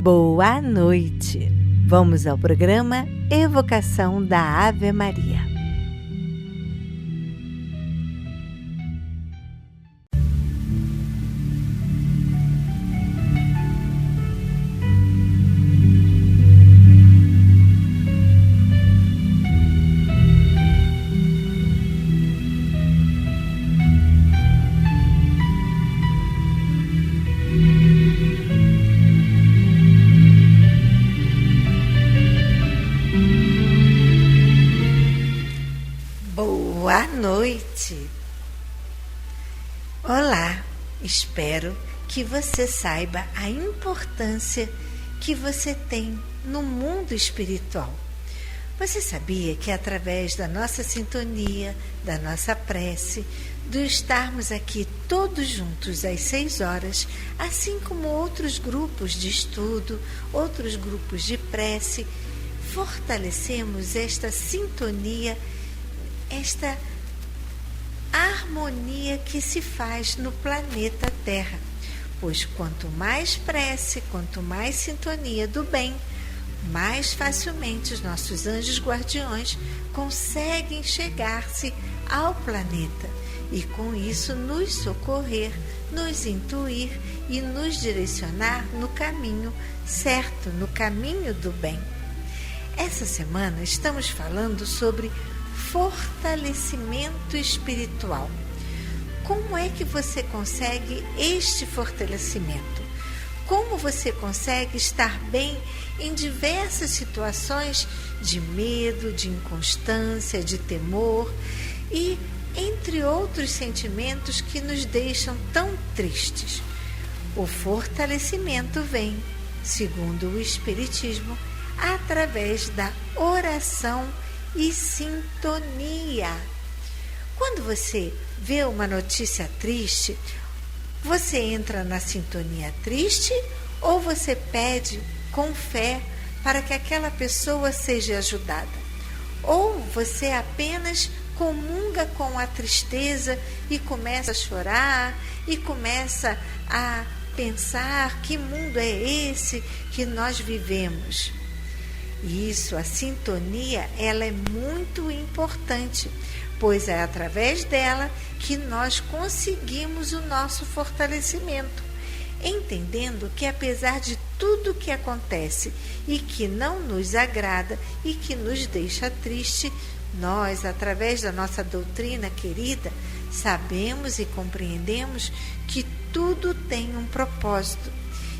Boa noite! Vamos ao programa Evocação da Ave Maria. Boa noite! Olá! Espero que você saiba a importância que você tem no mundo espiritual. Você sabia que através da nossa sintonia, da nossa prece, do estarmos aqui todos juntos às 6 horas, assim como outros grupos de estudo, outros grupos de prece, fortalecemos esta sintonia, esta harmonia que se faz no planeta Terra, pois quanto mais prece, quanto mais sintonia do bem, mais facilmente os nossos anjos guardiões conseguem chegar-se ao planeta e com isso nos socorrer, nos intuir e nos direcionar no caminho certo, no caminho do bem. Essa semana estamos falando sobre fortalecimento espiritual. Como é que você consegue este fortalecimento? Como você consegue estar bem em diversas situações de medo, de inconstância, de temor e entre outros sentimentos que nos deixam tão tristes? O fortalecimento vem, segundo o Espiritismo, através da oração e sintonia. Quando você vê uma notícia triste, você entra na sintonia triste ou você pede com fé para que aquela pessoa seja ajudada? Ou você apenas comunga com a tristeza e começa a chorar e começa a pensar que mundo é esse que nós vivemos? Isso, a sintonia, ela é muito importante, pois é através dela que nós conseguimos o nosso fortalecimento, entendendo que apesar de tudo que acontece e que não nos agrada e que nos deixa triste, nós, através da nossa doutrina querida, sabemos e compreendemos que tudo tem um propósito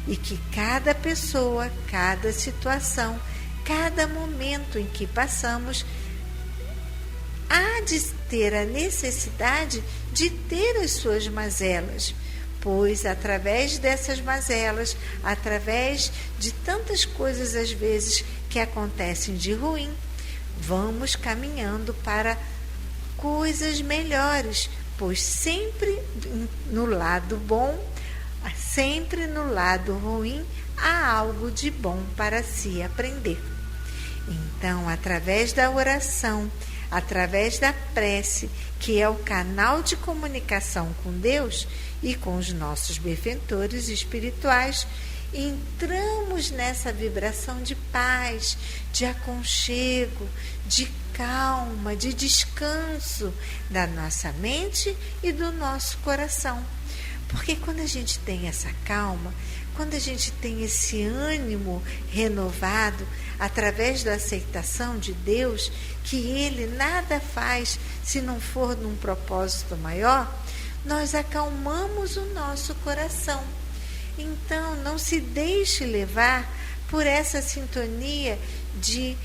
e que cada pessoa, cada situação, cada momento em que passamos há de ter a necessidade de ter as suas mazelas, pois através dessas mazelas, através de tantas coisas às vezes que acontecem de ruim, vamos caminhando para coisas melhores, pois sempre no lado bom, sempre no lado ruim, há algo de bom para se aprender. Então, através da oração, através da prece, que é o canal de comunicação com Deus e com os nossos benfeitores espirituais, entramos nessa vibração de paz, de aconchego, de calma, de descanso da nossa mente e do nosso coração. Porque quando a gente tem essa calma, quando a gente tem esse ânimo renovado, através da aceitação de Deus, que Ele nada faz se não for num propósito maior, nós acalmamos o nosso coração. Então, não se deixe levar por essa sintonia de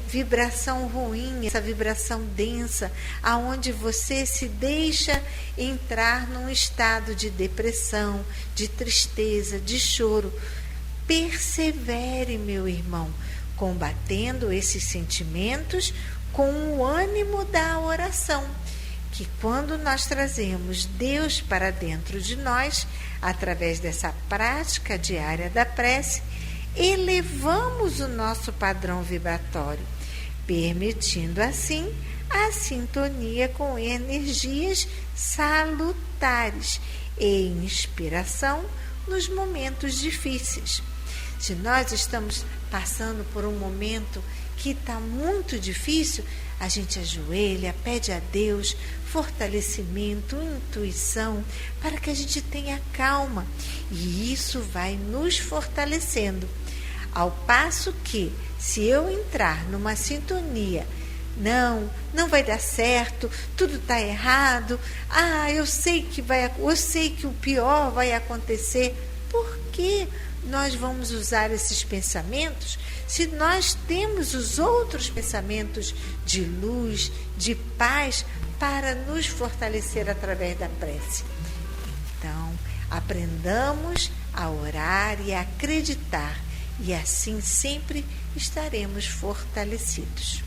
vibração ruim, essa vibração densa, aonde você se deixa entrar num estado de depressão, de tristeza, de choro. Persevere, meu irmão, combatendo esses sentimentos com o ânimo da oração, que quando nós trazemos Deus para dentro de nós, através dessa prática diária da prece, elevamos o nosso padrão vibratório, permitindo assim a sintonia com energias salutares e inspiração nos momentos difíceis. Se nós estamos passando por um momento que está muito difícil, a gente ajoelha, pede a Deus fortalecimento, intuição, para que a gente tenha calma. E isso vai nos fortalecendo. Ao passo que, se eu entrar numa sintonia, não vai dar certo, tudo está errado, eu sei que o pior vai acontecer. Por que nós vamos usar esses pensamentos se nós temos os outros pensamentos de luz, de paz, para nos fortalecer através da prece? Então, aprendamos a orar e a acreditar, e assim sempre estaremos fortalecidos.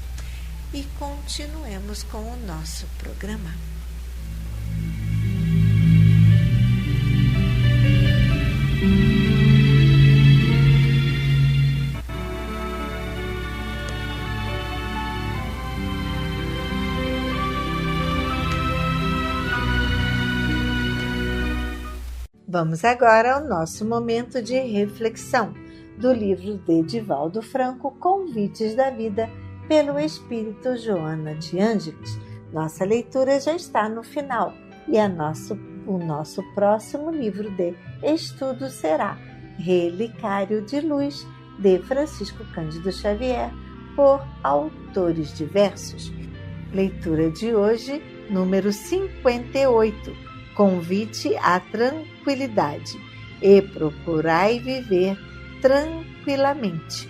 E continuemos com o nosso programa. Vamos agora ao nosso momento de reflexão do livro de Divaldo Franco, Convites da Vida, pelo Espírito Joana de Ângeles. Nossa leitura já está no final e o nosso próximo livro de estudo será Relicário de Luz, de Francisco Cândido Xavier, por autores diversos. Leitura de hoje, número 58, Convite à Tranquilidade, e procurai viver tranquilamente.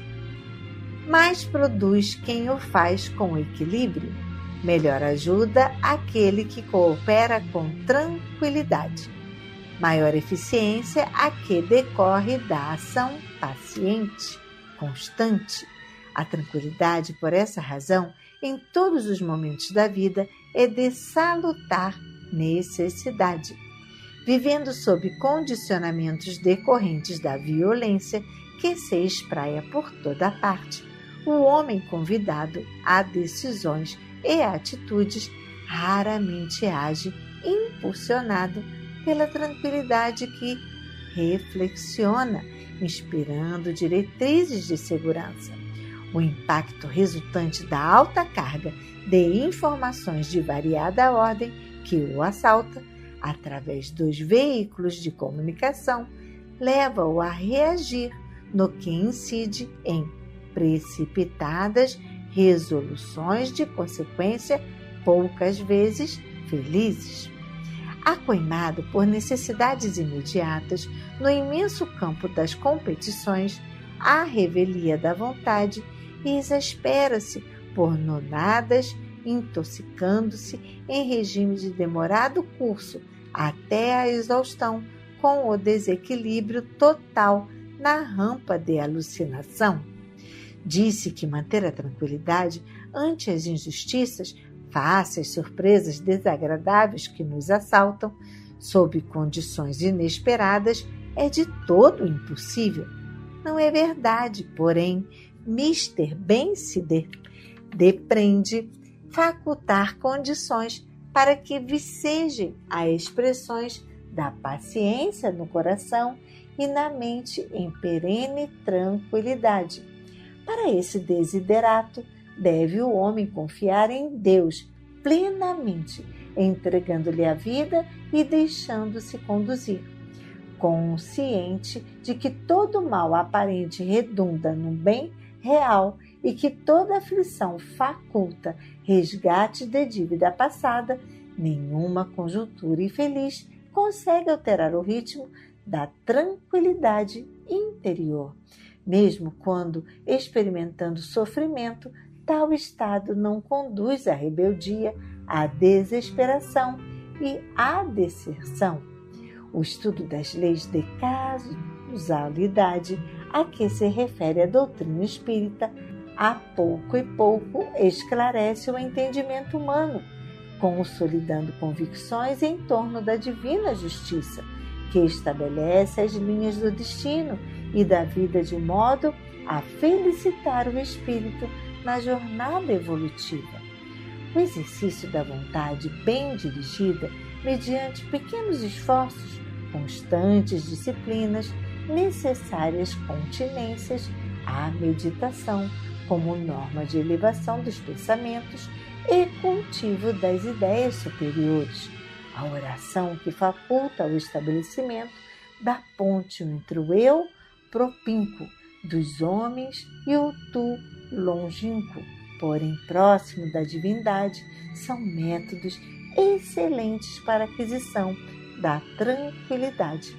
Mais produz quem o faz com equilíbrio, melhor ajuda aquele que coopera com tranquilidade. Maior eficiência a que decorre da ação paciente, constante. A tranquilidade, por essa razão, em todos os momentos da vida, é de salutar necessidade. Vivendo sob condicionamentos decorrentes da violência que se espraia por toda parte, o homem convidado a decisões e atitudes raramente age impulsionado pela tranquilidade que reflexiona, inspirando diretrizes de segurança. O impacto resultante da alta carga de informações de variada ordem que o assalta, através dos veículos de comunicação, leva-o a reagir no que incide em precipitadas resoluções de consequência poucas vezes felizes. Acoimado por necessidades imediatas no imenso campo das competições, a revelia da vontade exaspera-se por nonadas, intoxicando-se em regime de demorado curso até a exaustão, com o desequilíbrio total na rampa de alucinação. Disse que manter a tranquilidade ante as injustiças, face às surpresas desagradáveis que nos assaltam, sob condições inesperadas, é de todo impossível. Não é verdade, porém, Mr. Ben se depreende facultar condições para que vicejem as expressões da paciência no coração e na mente em perene tranquilidade. Para esse desiderato, deve o homem confiar em Deus plenamente, entregando-lhe a vida e deixando-se conduzir. Consciente de que todo mal aparente redunda no bem real e que toda aflição faculta resgate de dívida passada, nenhuma conjuntura infeliz consegue alterar o ritmo da tranquilidade interior. Mesmo quando experimentando sofrimento, tal estado não conduz à rebeldia, à desesperação e à deserção. O estudo das leis de causalidade a que se refere a doutrina espírita, a pouco e pouco esclarece o entendimento humano, consolidando convicções em torno da divina justiça, que estabelece as linhas do destino e da vida de modo a felicitar o espírito na jornada evolutiva. O exercício da vontade bem dirigida, mediante pequenos esforços, constantes disciplinas, necessárias continências à meditação, como norma de elevação dos pensamentos e cultivo das ideias superiores. A oração que faculta o estabelecimento da ponte entre o eu propínquo dos homens e o tu longínquo, porém próximo da divindade, são métodos excelentes para a aquisição da tranquilidade.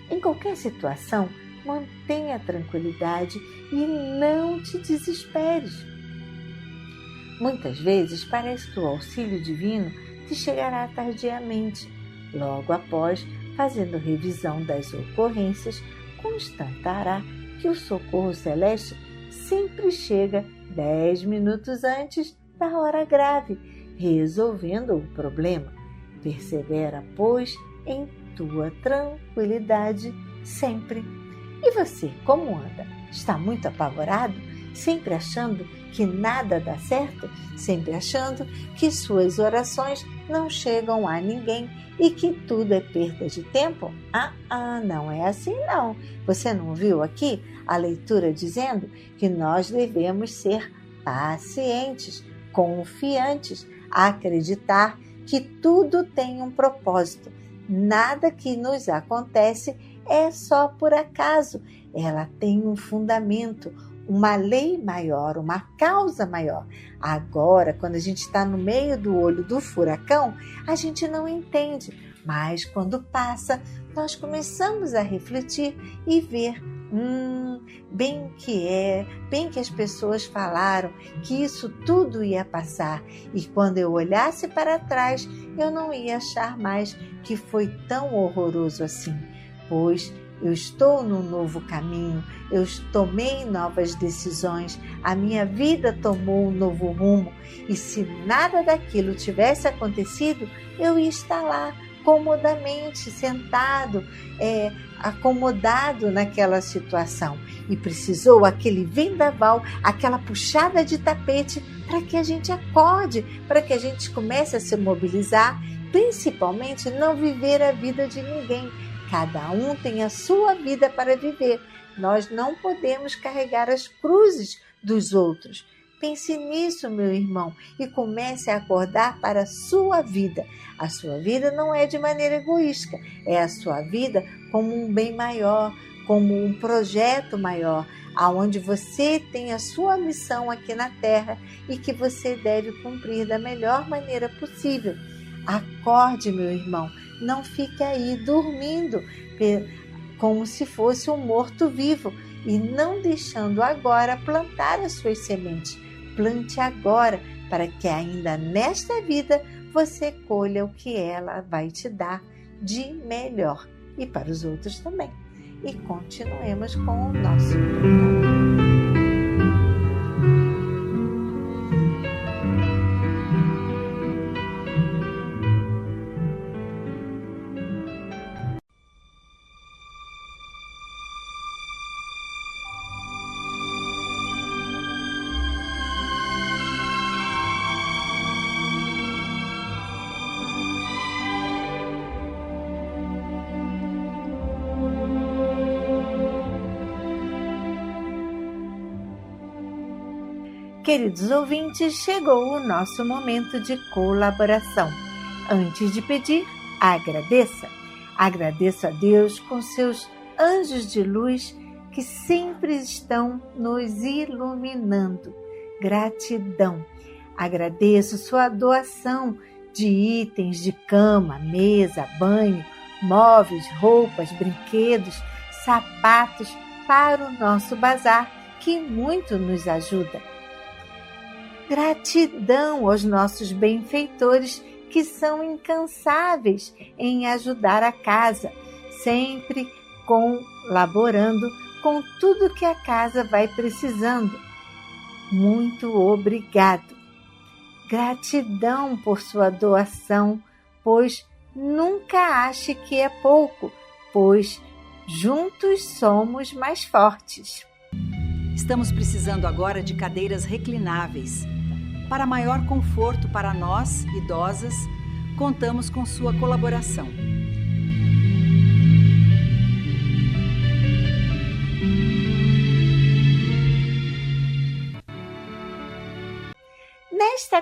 Em qualquer situação, mantenha a tranquilidade e não te desesperes. Muitas vezes parece que o auxílio divino te chegará tardiamente. Logo após, fazendo revisão das ocorrências, constatará que o socorro celeste sempre chega 10 minutos antes da hora grave, resolvendo o problema. Persevera, pois, em tua tranquilidade sempre. E você, como anda? Está muito apavorado? Sempre achando que nada dá certo? Sempre achando que suas orações não chegam a ninguém e que tudo é perda de tempo? Não é assim não. Você não viu aqui a leitura dizendo que nós devemos ser pacientes, confiantes, acreditar que tudo tem um propósito. Nada que nos acontece é só por acaso. Ela tem um fundamento, uma lei maior, uma causa maior. Agora, quando a gente está no meio do olho do furacão, a gente não entende. Mas quando passa, nós começamos a refletir e ver, bem que as pessoas falaram que isso tudo ia passar. E quando eu olhasse para trás, eu não ia achar mais que foi tão horroroso assim. Pois eu estou num novo caminho, eu tomei novas decisões, a minha vida tomou um novo rumo. E se nada daquilo tivesse acontecido, eu ia estar lá, comodamente, sentado, acomodado naquela situação. E precisou aquele vendaval, aquela puxada de tapete para que a gente acorde, para que a gente comece a se mobilizar, principalmente não viver a vida de ninguém. Cada um tem a sua vida para viver. Nós não podemos carregar as cruzes dos outros. Pense nisso, meu irmão, e comece a acordar para a sua vida. A sua vida não é de maneira egoísta, é a sua vida como um bem maior, como um projeto maior, aonde você tem a sua missão aqui na Terra e que você deve cumprir da melhor maneira possível. Acorde, meu irmão, não fique aí dormindo como se fosse um morto-vivo e não deixando agora plantar as suas sementes. Plante agora, para que ainda nesta vida você colha o que ela vai te dar de melhor e para os outros também. E continuemos com o nosso programa. Queridos ouvintes, chegou o nosso momento de colaboração. Antes de pedir, agradeça. Agradeça a Deus com seus anjos de luz que sempre estão nos iluminando. Gratidão. Agradeço sua doação de itens de cama, mesa, banho, móveis, roupas, brinquedos, sapatos para o nosso bazar, que muito nos ajuda. Gratidão aos nossos benfeitores que são incansáveis em ajudar a casa, sempre colaborando com tudo que a casa vai precisando. Muito obrigado. Gratidão por sua doação, pois nunca ache que é pouco, pois juntos somos mais fortes. Estamos precisando agora de cadeiras reclináveis. Para maior conforto para nós, idosas, contamos com sua colaboração.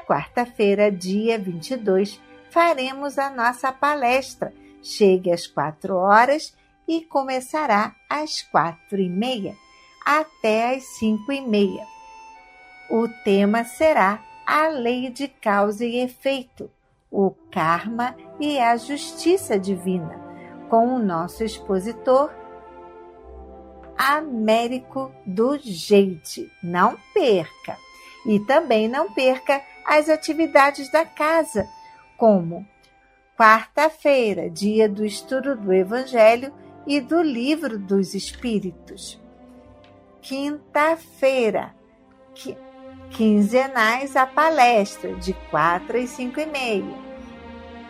quarta-feira, dia 22, faremos a nossa palestra. Chegue às 4 horas e começará às 4h30, até às 5h30. O tema será a lei de causa e efeito, o karma e a justiça divina, com o nosso expositor, Américo do Jeite. Não perca! E também não perca as atividades da casa, como quarta-feira, dia do estudo do Evangelho e do Livro dos Espíritos. Quinta-feira, quinzenais a palestra, de 4 às 5h30.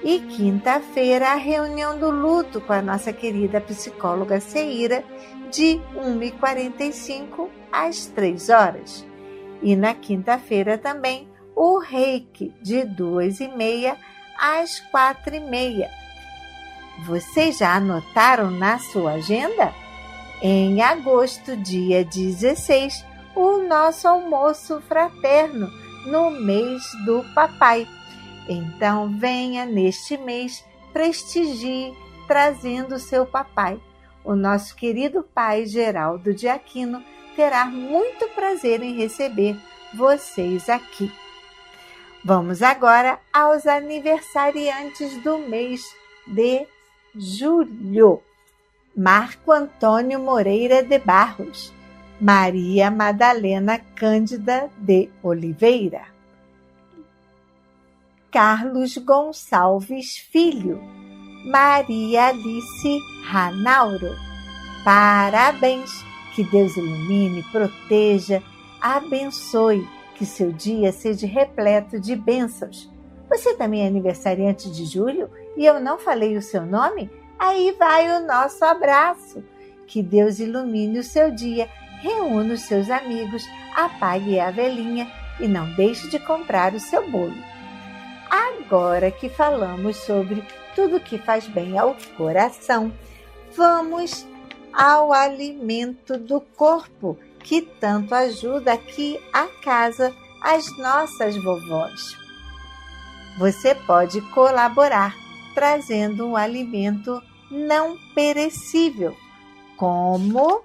E quinta-feira, a reunião do luto com a nossa querida psicóloga Ceira, de 1h45 às 3 horas. E na quinta-feira também, o reiki, de 2h30 às 4h30. Vocês já anotaram na sua agenda? Em agosto, dia 16, o nosso almoço fraterno, no mês do papai. Então, venha neste mês, prestigie trazendo seu papai. O nosso querido pai Geraldo de Aquino terá muito prazer em receber vocês aqui. Vamos agora aos aniversariantes do mês de julho. Marco Antônio Moreira de Barros, Maria Madalena Cândida de Oliveira, Carlos Gonçalves Filho, Maria Alice Ranauro. Parabéns! Que Deus ilumine, proteja, abençoe, que seu dia seja repleto de bênçãos. Você também é aniversariante de julho e eu não falei o seu nome? Aí vai o nosso abraço. Que Deus ilumine o seu dia, reúna os seus amigos, apague a velinha e não deixe de comprar o seu bolo. Agora que falamos sobre tudo que faz bem ao coração, vamos ao alimento do corpo, que tanto ajuda aqui a casa as nossas vovós. Você pode colaborar trazendo um alimento não perecível, como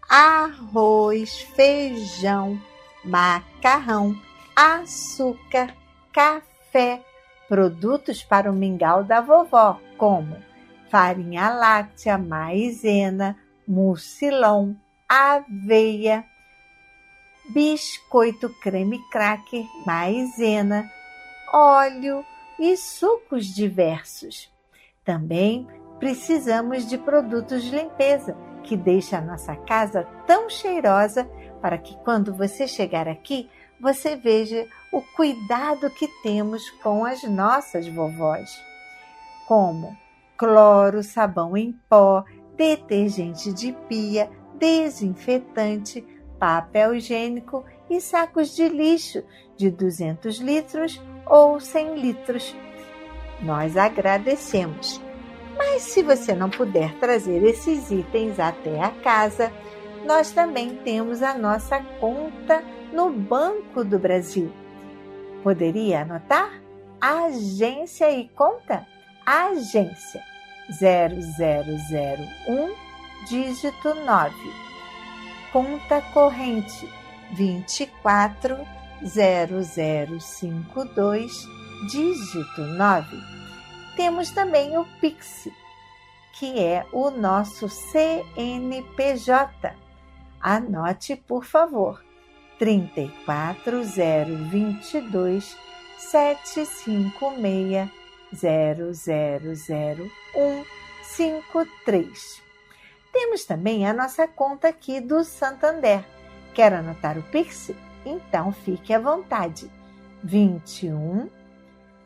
arroz, feijão, macarrão, açúcar, café, produtos para o mingau da vovó, como farinha láctea, maizena, mucilão, aveia, biscoito creme cracker, maizena, óleo e sucos diversos. Também precisamos de produtos de limpeza, que deixam a nossa casa tão cheirosa, para que quando você chegar aqui, você veja o cuidado que temos com as nossas vovós, como cloro, sabão em pó, detergente de pia, desinfetante, papel higiênico e sacos de lixo de 200 litros ou 100 litros. Nós agradecemos. Mas se você não puder trazer esses itens até a casa, nós também temos a nossa conta no Banco do Brasil. Poderia anotar? Agência e conta? Agência 0001, dígito 9. Conta corrente 240052, dígito 9. Temos também o Pix, que é o nosso CNPJ. Anote, por favor, 34022 756 000153. Temos também a nossa conta aqui do Santander. Quer anotar o Pix? Então fique à vontade. 21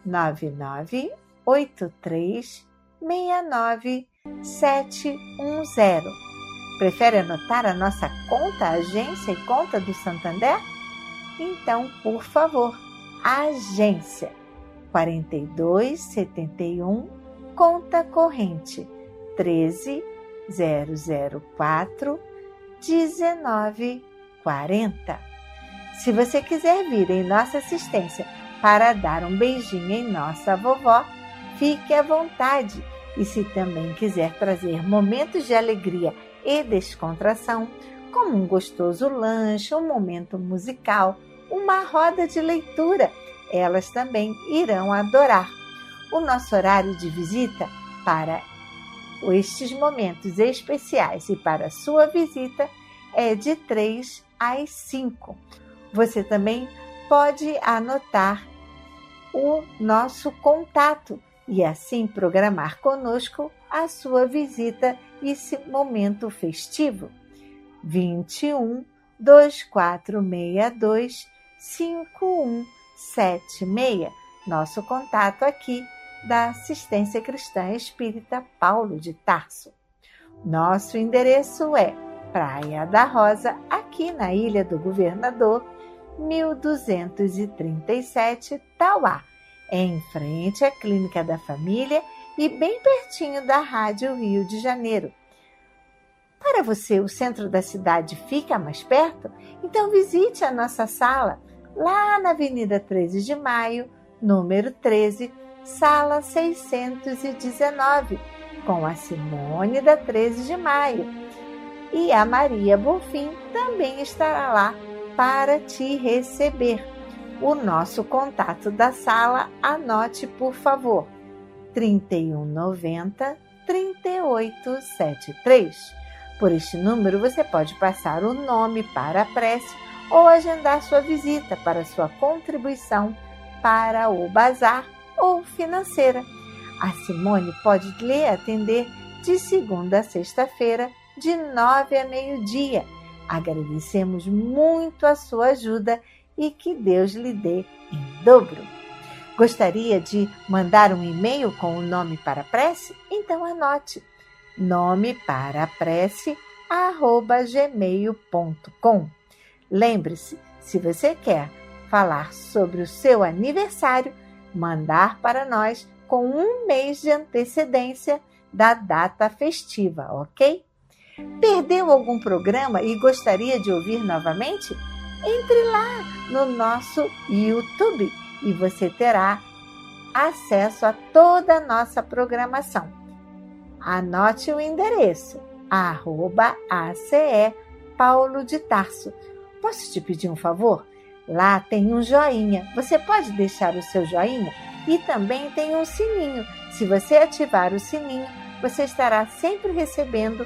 99 83 69 710. Prefere anotar a nossa conta, agência e conta do Santander? Então, por favor, agência 4271, conta corrente 13004 1940. Se você quiser vir em nossa assistência para dar um beijinho em nossa vovó, fique à vontade. E se também quiser trazer momentos de alegria e descontração, como um gostoso lanche, um momento musical, uma roda de leitura, elas também irão adorar. O nosso horário de visita para estes momentos especiais e para sua visita é de 3 às 5. Você também pode anotar o nosso contato e assim programar conosco a sua visita e esse momento festivo. 21 2462 5176, nosso contato aqui da Assistência Cristã Espírita Paulo de Tarso. Nosso endereço é Praia da Rosa, aqui na Ilha do Governador, 1237 Tauá, em frente à Clínica da Família e bem pertinho da Rádio Rio de Janeiro. Para você, o centro da cidade fica mais perto? Então visite a nossa sala lá na Avenida 13 de Maio, número 13, sala 619, com a Simone da 13 de Maio. E a Maria Bonfim também estará lá para te receber. O nosso contato da sala, anote por favor, 3190 3873. Por este número você pode passar o nome para a prece ou agendar sua visita para sua contribuição para o bazar ou financeira. A Simone pode lhe atender de segunda a sexta-feira, de 9 a meio-dia. Agradecemos muito a sua ajuda e que Deus lhe dê em dobro. Gostaria de mandar um e-mail com o nome para a prece? Então anote: nomeparaprece@gmail.com. Lembre-se, se você quer falar sobre o seu aniversário, mandar para nós com 1 mês de antecedência da data festiva, ok? Perdeu algum programa e gostaria de ouvir novamente? Entre lá no nosso YouTube e você terá acesso a toda a nossa programação. Anote o endereço, @ACE Paulo de Tarso. Posso te pedir um favor? Lá tem um joinha. Você pode deixar o seu joinha? E também tem um sininho. Se você ativar o sininho, você estará sempre recebendo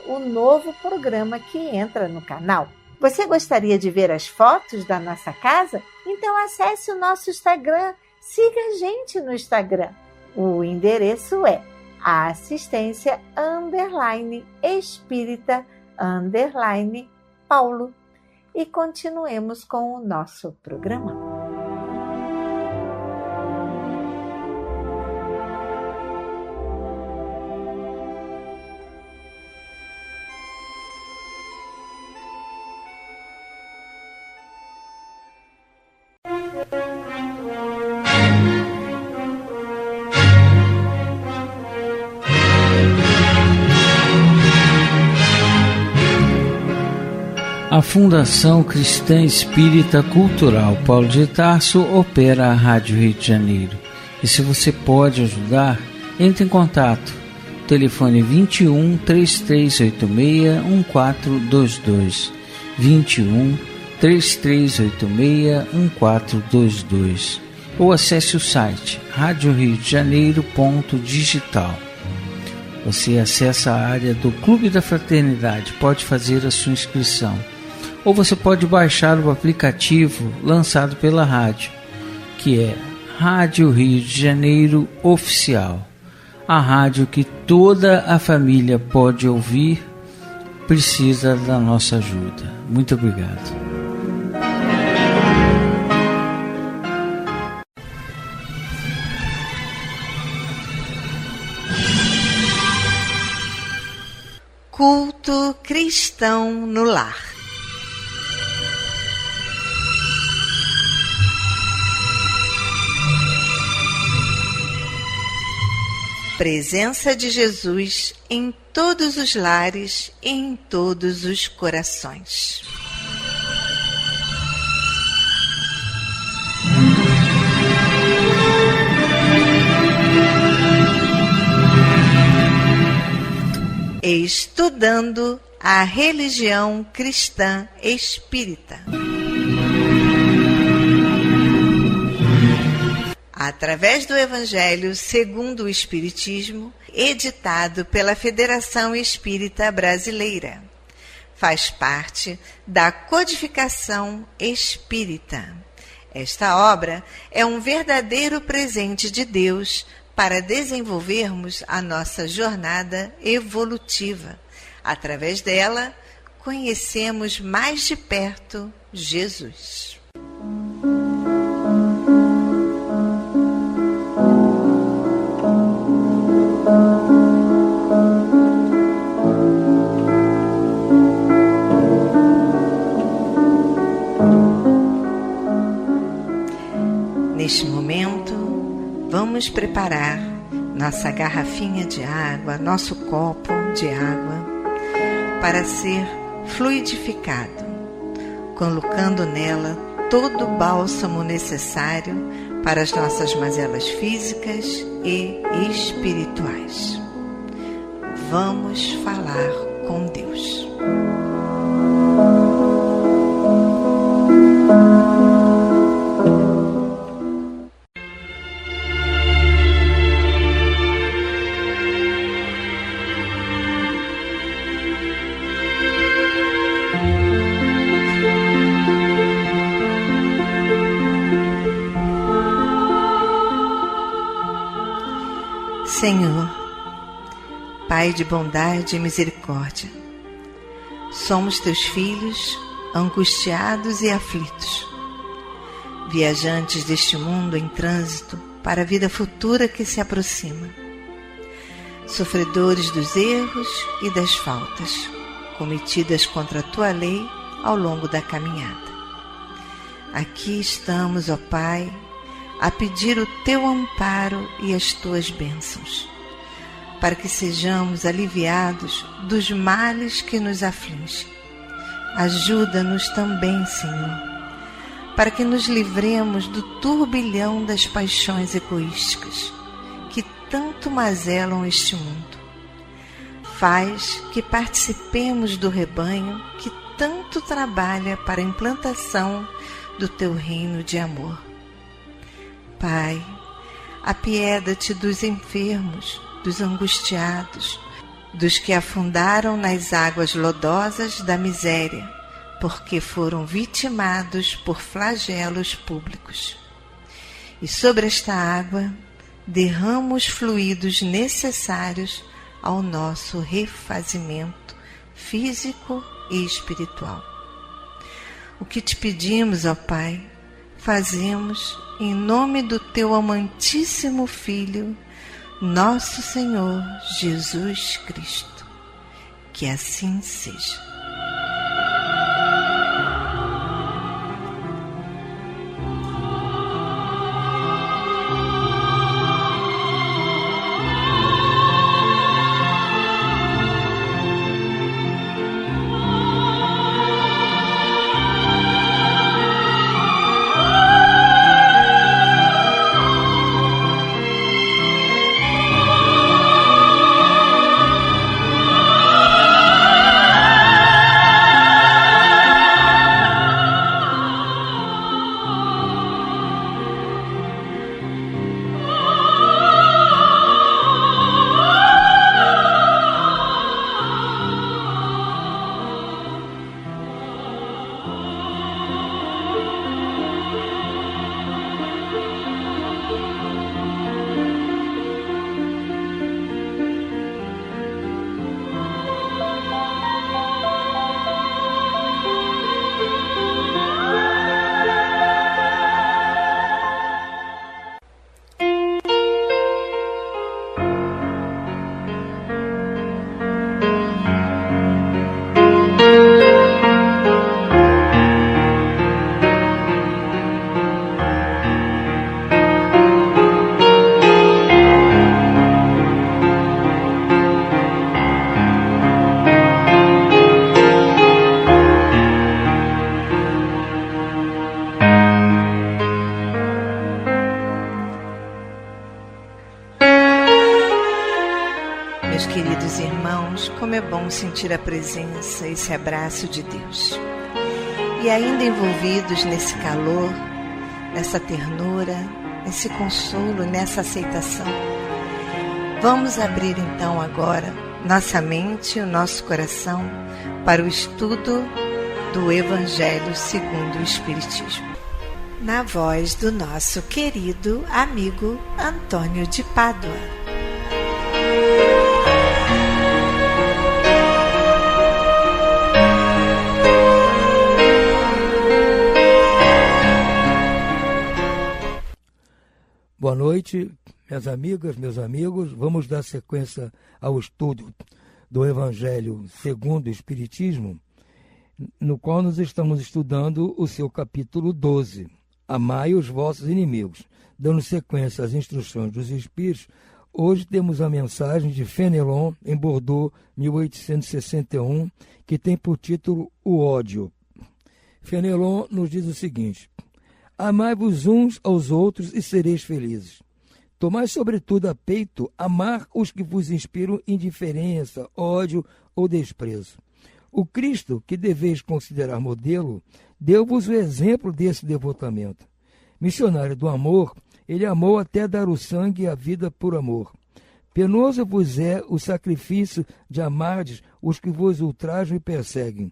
o novo programa que entra no canal. Você gostaria de ver as fotos da nossa casa? Então acesse o nosso Instagram. Siga a gente no Instagram. O endereço é assistência_espírita_Paulo. E continuemos com o nosso programa. A Fundação Cristã Espírita Cultural Paulo de Tarso opera a Rádio Rio de Janeiro. E se você pode ajudar, entre em contato. Telefone 21 3386 1422. 21 3386 1422. Ou acesse o site radioriodejaneiro.digital. Você acessa a área do Clube da Fraternidade, pode fazer a sua inscrição. Ou você pode baixar o aplicativo lançado pela rádio, que é Rádio Rio de Janeiro Oficial. A rádio que toda a família pode ouvir, precisa da nossa ajuda. Muito obrigado. Culto cristão no lar. Presença de Jesus em todos os lares e em todos os corações. Estudando a religião cristã espírita. Através do Evangelho segundo o Espiritismo, editado pela Federação Espírita Brasileira. Faz parte da Codificação Espírita. Esta obra é um verdadeiro presente de Deus para desenvolvermos a nossa jornada evolutiva. Através dela, conhecemos mais de perto Jesus. Neste momento, vamos preparar nossa garrafinha de água, nosso copo de água, para ser fluidificado, colocando nela todo o bálsamo necessário para as nossas mazelas físicas e espirituais. Vamos falar com Deus. Senhor, Pai de bondade e misericórdia, somos teus filhos, angustiados e aflitos, viajantes deste mundo em trânsito para a vida futura que se aproxima, sofredores dos erros e das faltas cometidas contra a tua lei ao longo da caminhada. Aqui estamos, ó Pai, a pedir o teu amparo e as tuas bênçãos, para que sejamos aliviados dos males que nos afligem. Ajuda-nos também, Senhor, para que nos livremos do turbilhão das paixões egoísticas que tanto mazelam este mundo. Faz que participemos do rebanho que tanto trabalha para a implantação do teu reino de amor. Pai, apieda-te dos enfermos, dos angustiados, dos que afundaram nas águas lodosas da miséria, porque foram vitimados por flagelos públicos. E sobre esta água derrama os fluidos necessários ao nosso refazimento físico e espiritual. O que te pedimos, ó Pai, fazemos em nome do teu amantíssimo Filho, nosso Senhor Jesus Cristo. Que assim seja. bom sentir a presença, esse abraço de Deus. E ainda envolvidos nesse calor, nessa ternura, nesse consolo, nessa aceitação, vamos abrir então agora nossa mente e o nosso coração para o estudo do Evangelho segundo o Espiritismo, na voz do nosso querido amigo Antônio de Pádua. Boa noite, minhas amigas, meus amigos. Vamos dar sequência ao estudo do Evangelho segundo o Espiritismo, no qual nós estamos estudando o seu capítulo 12, Amai os vossos inimigos. Dando sequência às instruções dos Espíritos, hoje temos a mensagem de Fenelon, em Bordeaux, 1861, que tem por título O Ódio. Fenelon nos diz o seguinte: amai-vos uns aos outros e sereis felizes. Tomai sobretudo a peito amar os que vos inspiram indiferença, ódio ou desprezo. O Cristo, que deveis considerar modelo, deu-vos o exemplo desse devotamento. Missionário do amor, ele amou até dar o sangue e a vida por amor. Penoso vos é o sacrifício de amardes os que vos ultrajam e perseguem.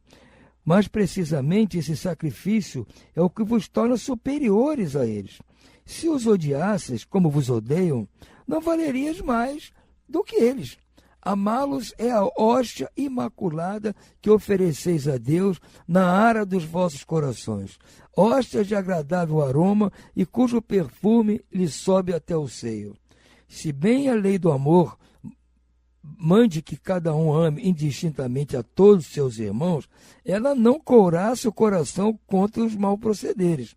Mas, precisamente, esse sacrifício é o que vos torna superiores a eles. Se os odiasseis, como vos odeiam, não valerias mais do que eles. Amá-los é a hóstia imaculada que ofereceis a Deus na ara dos vossos corações, hóstia de agradável aroma e cujo perfume lhe sobe até o seio. Se bem a lei do amor mande que cada um ame indistintamente a todos os seus irmãos, ela não couraça o coração contra os mal procederes.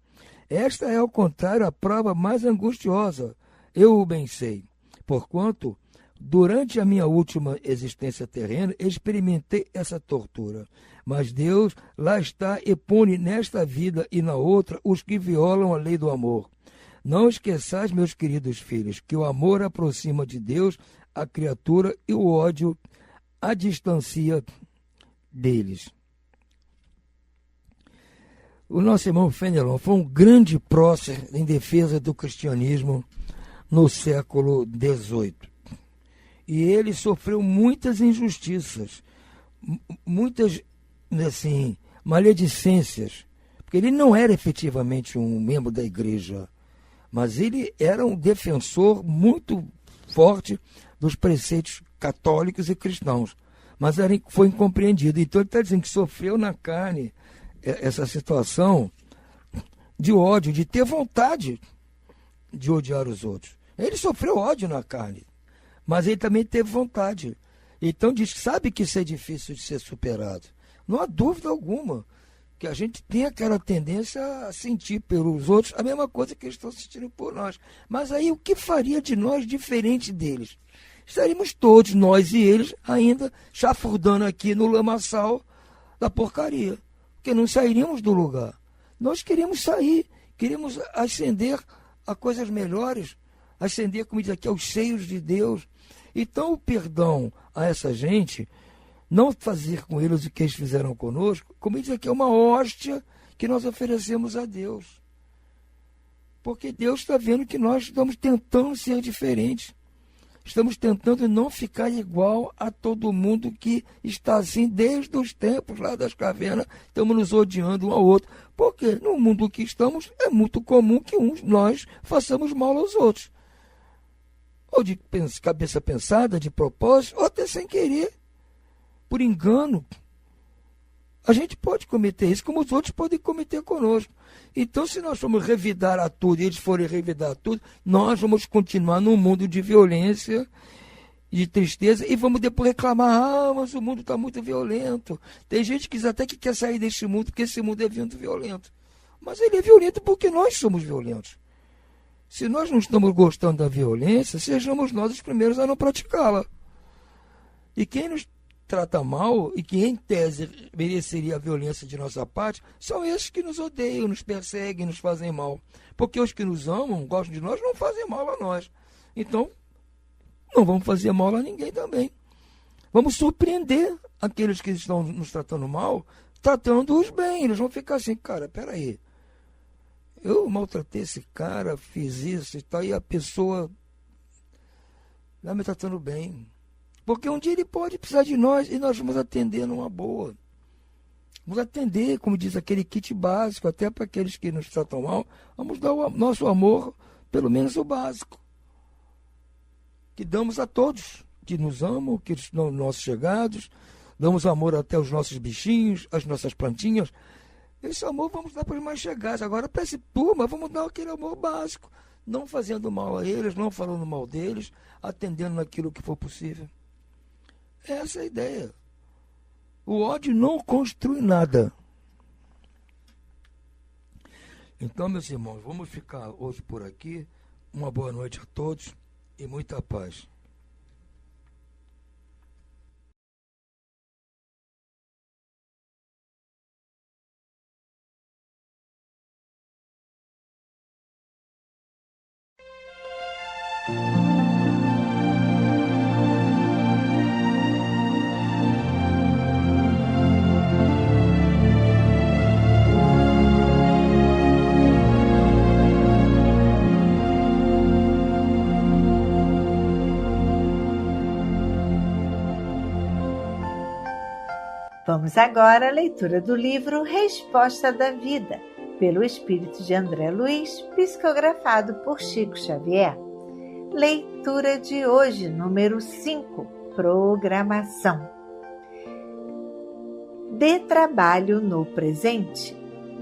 Esta é, ao contrário, a prova mais angustiosa, eu o bem sei, porquanto durante a minha última existência terrena, experimentei essa tortura. Mas Deus lá está e pune nesta vida e na outra os que violam a lei do amor. Não esqueçais, meus queridos filhos, que o amor aproxima de Deus a criatura e o ódio a distancia deles. O nosso irmão Fenelon foi um grande prócer em defesa do cristianismo no século XVIII. E ele sofreu muitas injustiças, muitas, assim, maledicências, porque ele não era efetivamente um membro da igreja, mas ele era um defensor muito forte dos preceitos católicos e cristãos, mas foi incompreendido. Então ele está dizendo que sofreu na carne essa situação de ódio, de ter vontade de odiar os outros. Ele sofreu ódio na carne, mas ele também teve vontade. Então sabe que isso é difícil de ser superado. Não há dúvida alguma que a gente tem aquela tendência a sentir pelos outros a mesma coisa que eles estão sentindo por nós. Mas aí o que faria de nós diferente deles? Estaríamos todos, nós e eles, ainda chafurdando aqui no lamaçal da porcaria, porque não sairíamos do lugar. Nós queríamos sair, queríamos ascender a coisas melhores, ascender, como diz aqui, aos seios de Deus. Então o perdão a essa gente, não fazer com eles o que eles fizeram conosco, como diz aqui, é uma hóstia que nós oferecemos a Deus. Porque Deus está vendo que nós estamos tentando ser diferentes. Estamos tentando não ficar igual a todo mundo que está assim desde os tempos lá das cavernas. Estamos nos odiando um ao outro. Porque no mundo que estamos é muito comum que nós façamos mal aos outros. Ou de cabeça pensada, de propósito, ou até sem querer, por engano. A gente pode cometer isso, como os outros podem cometer conosco. Então, se nós formos revidar a tudo e eles forem revidar a tudo, nós vamos continuar num mundo de violência, de tristeza, e vamos depois reclamar, mas o mundo está muito violento. Tem gente que até que quer sair deste mundo, porque esse mundo é muito violento. Mas ele é violento porque nós somos violentos. Se nós não estamos gostando da violência, sejamos nós os primeiros a não praticá-la. E quem nos trata mal e que, em tese, mereceria a violência de nossa parte, são esses que nos odeiam, nos perseguem, nos fazem mal. Porque os que nos amam, gostam de nós, não fazem mal a nós. Então, não vamos fazer mal a ninguém também. Vamos surpreender aqueles que estão nos tratando mal, tratando-os bem. Eles vão ficar assim, cara, peraí, eu maltratei esse cara, fiz isso e tal, e a pessoa está me tratando bem. Porque um dia ele pode precisar de nós e nós vamos atender numa boa. Vamos atender, como diz aquele kit básico, até para aqueles que nos tratam mal, vamos dar o nosso amor, pelo menos o básico, que damos a todos que nos amam, que são nossos chegados, damos amor até aos nossos bichinhos, às nossas plantinhas. Esse amor vamos dar para os mais chegados. Agora, para esse turma, vamos dar aquele amor básico, não fazendo mal a eles, não falando mal deles, atendendo naquilo que for possível. Essa é a ideia. O ódio não constrói nada. Então, meus irmãos, vamos ficar hoje por aqui. Uma boa noite a todos e muita paz. Vamos agora à leitura do livro Resposta da Vida, pelo Espírito de André Luiz, psicografado por Chico Xavier. Leitura de hoje, número 5, Programação. Dê trabalho no presente,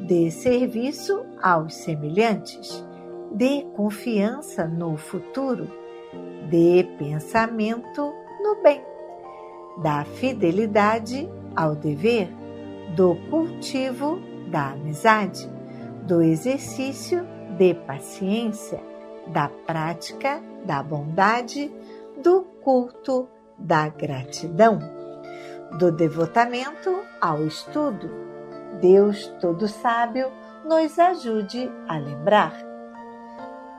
dê serviço aos semelhantes, dê confiança no futuro, dê pensamento no bem, dá fidelidade ao dever, do cultivo da amizade, do exercício de paciência, da prática da bondade, do culto da gratidão, do devotamento ao estudo. Deus todo sábio nos ajude a lembrar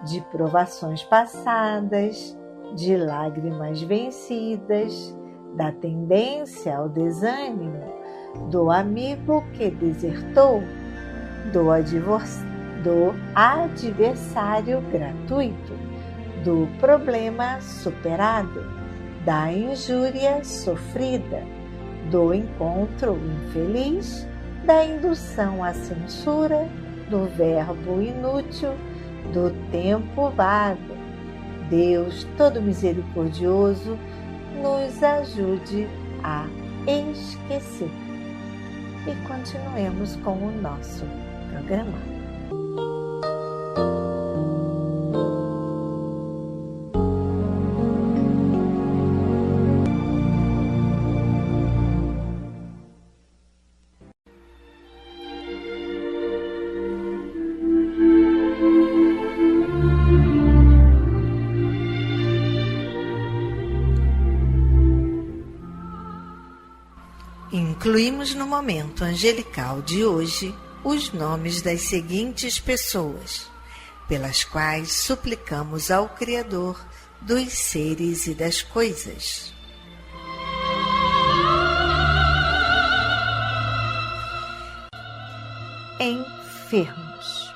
de provações passadas, de lágrimas vencidas, da tendência ao desânimo, do amigo que desertou, do adversário gratuito, do problema superado, da injúria sofrida, do encontro infeliz, da indução à censura, do verbo inútil, do tempo vago. Deus todo misericordioso nos ajude a esquecer. E continuemos com o nosso programa. Incluímos no momento angelical de hoje os nomes das seguintes pessoas, pelas quais suplicamos ao Criador dos seres e das coisas. Enfermos.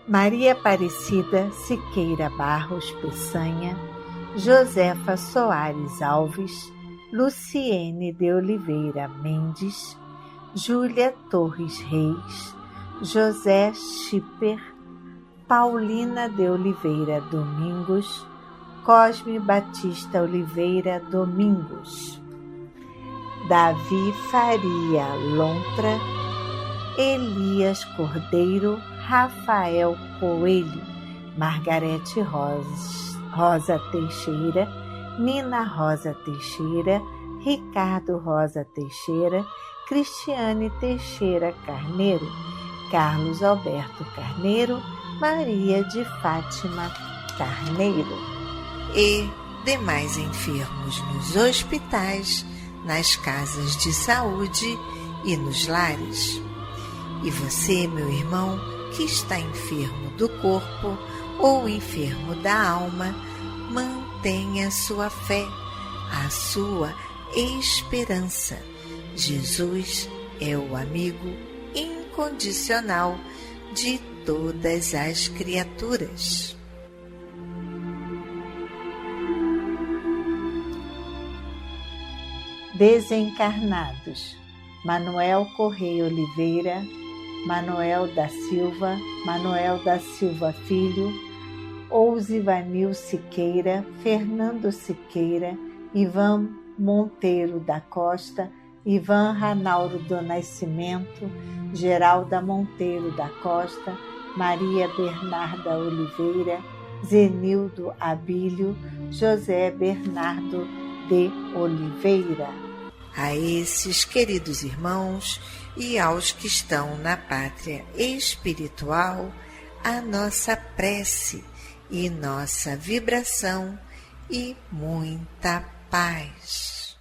Maria Aparecida Siqueira Barros Peçanha, Josefa Soares Alves, Luciene de Oliveira Mendes, Júlia Torres Reis, José Schipper, Paulina de Oliveira Domingos, Cosme Batista Oliveira Domingos, Davi Faria Lontra, Elias Cordeiro, Rafael Coelho, Margarete Rosa Teixeira, Nina Rosa Teixeira, Ricardo Rosa Teixeira, Cristiane Teixeira Carneiro, Carlos Alberto Carneiro, Maria de Fátima Carneiro e demais enfermos nos hospitais, nas casas de saúde e nos lares. E você, meu irmão, que está enfermo do corpo ou enfermo da alma, mantenha sua fé, a sua esperança. Jesus é o amigo incondicional de todas as criaturas. Desencarnados: Manuel Correia Oliveira, Manuel da Silva Filho, Ousivanil Siqueira, Fernando Siqueira, Ivan Monteiro da Costa, Ivan Ranaldo do Nascimento, Geralda Monteiro da Costa, Maria Bernarda Oliveira, Zenildo Abílio, José Bernardo de Oliveira. A esses queridos irmãos e aos que estão na pátria espiritual, a nossa prece e nossa vibração e muita paz.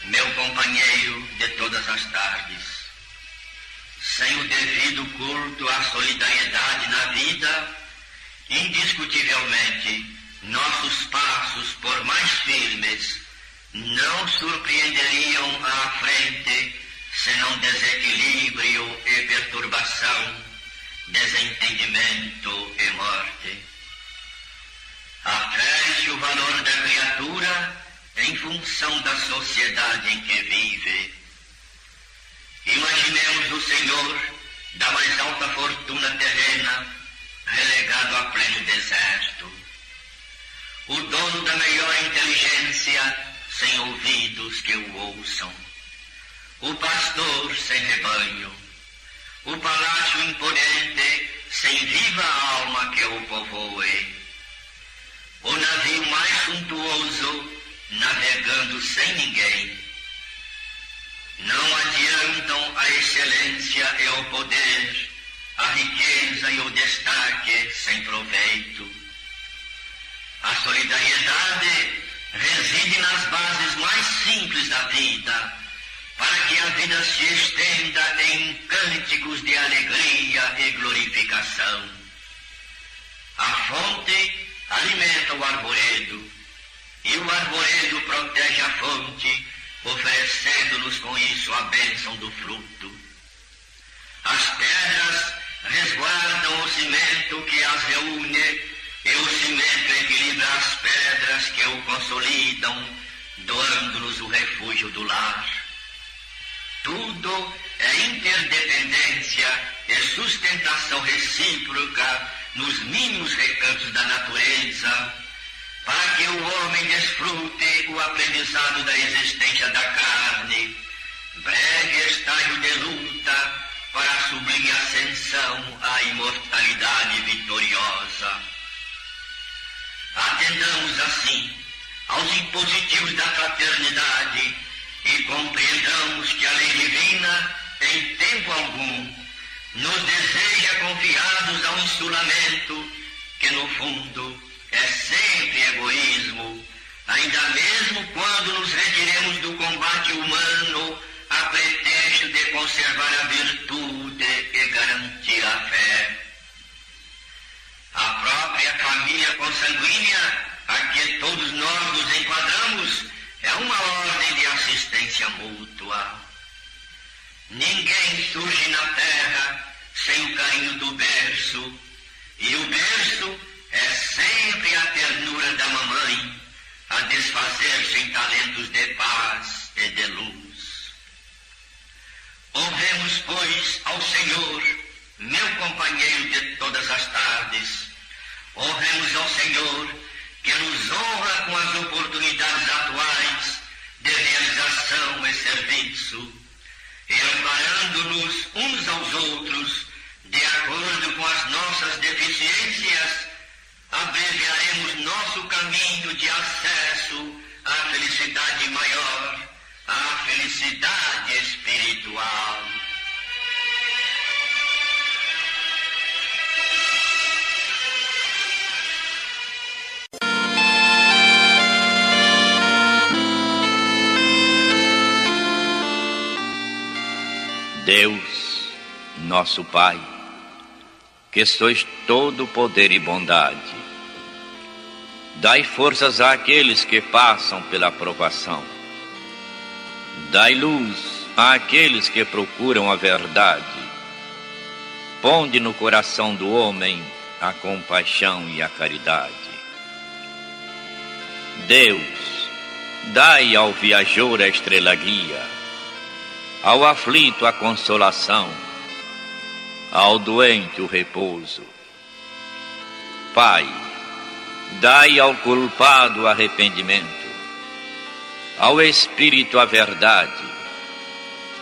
Meu companheiro de todas as tardes, sem o devido culto à solidariedade na vida, indiscutivelmente, nossos passos, por mais firmes, não surpreenderiam à frente, senão desequilíbrio e perturbação, desentendimento e morte. Afere-se o valor da criatura em função da sociedade em que vive. Imaginemos o Senhor da mais alta fortuna terrena relegado a pleno deserto, o dono da melhor inteligência sem ouvidos que o ouçam, o pastor sem rebanho, o palácio imponente sem viva alma que o povoe, o navio mais suntuoso navegando sem ninguém. Não adiantam a excelência e o poder, a riqueza e o destaque sem proveito. A solidariedade reside nas bases mais simples da vida, para que a vida se estenda em cânticos de alegria e glorificação. A fonte alimenta o arvoredo, e o arvoredo protege a fonte, oferecendo-nos com isso a bênção do fruto. As pedras resguardam o cimento que as reúne, e o cimento equilibra as pedras que o consolidam, doando-nos o refúgio do lar. Tudo é interdependência e sustentação recíproca nos mínimos recantos da natureza, para que o homem desfrute o aprendizado da existência da carne, breve estágio de luta para a sublime ascensão à imortalidade vitoriosa. Atendamos assim aos impositivos da fraternidade e compreendamos que a lei divina, em tempo algum, nos deseja confiados a um insulamento que, no fundo, é sempre egoísmo, ainda mesmo quando nos retiremos do combate humano a pretexto de conservar a virtude e garantir a fé. A própria família consanguínea a que todos nós nos enquadramos é uma ordem de assistência mútua. Ninguém surge na terra sem o carinho do berço, e o berço é sempre a ternura da mamãe a desfazer-se em talentos de paz e de luz. Honremos, pois, ao Senhor, meu companheiro de todas as tardes. Honremos ao Senhor, que nos honra com as oportunidades atuais de realização e serviço, e amparando-nos uns aos outros, de acordo com as nossas deficiências, abreviaremos nosso caminho de acesso à felicidade maior, à felicidade espiritual. Deus, nosso Pai, que sois todo poder e bondade, dai forças àqueles que passam pela provação. Dai luz àqueles que procuram a verdade. Ponde no coração do homem a compaixão e a caridade. Deus, dai ao viajor a estrela guia, ao aflito a consolação, ao doente o repouso. Pai, dai ao culpado o arrependimento, ao espírito a verdade,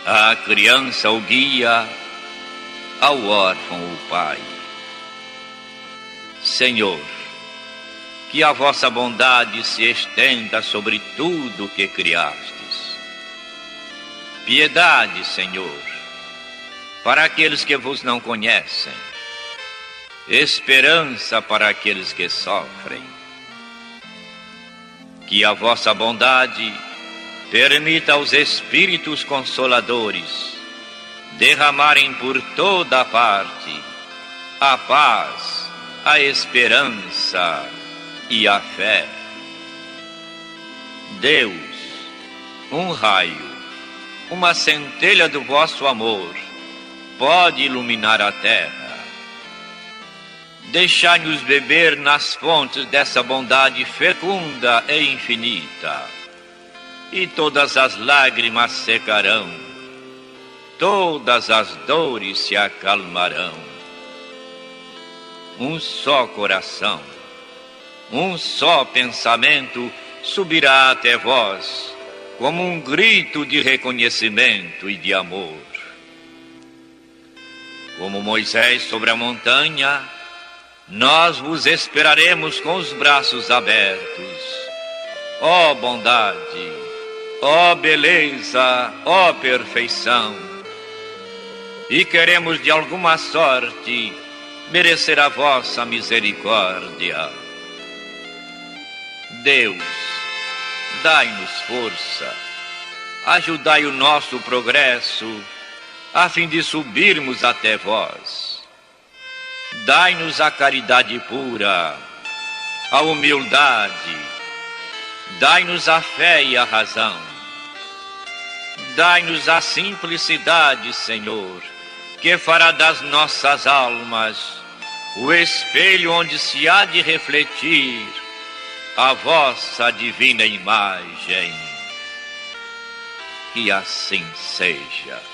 à criança o guia, ao órfão o pai. Senhor, que a vossa bondade se estenda sobre tudo o que criastes. Piedade, Senhor, para aqueles que vos não conhecem. Esperança para aqueles que sofrem. Que a vossa bondade permita aos Espíritos Consoladores derramarem por toda a parte a paz, a esperança e a fé. Deus, um raio, uma centelha do vosso amor pode iluminar a terra. Deixai-nos beber nas fontes dessa bondade fecunda e infinita, e todas as lágrimas secarão, todas as dores se acalmarão. Um só coração, um só pensamento subirá até vós, como um grito de reconhecimento e de amor. Como Moisés sobre a montanha, nós vos esperaremos com os braços abertos. Ó bondade, ó beleza, ó perfeição. E queremos de alguma sorte merecer a vossa misericórdia. Deus, dai-nos força, ajudai o nosso progresso, a fim de subirmos até vós. Dai-nos a caridade pura, a humildade, dai-nos a fé e a razão. Dai-nos a simplicidade, Senhor, que fará das nossas almas o espelho onde se há de refletir a vossa divina imagem. Que assim seja.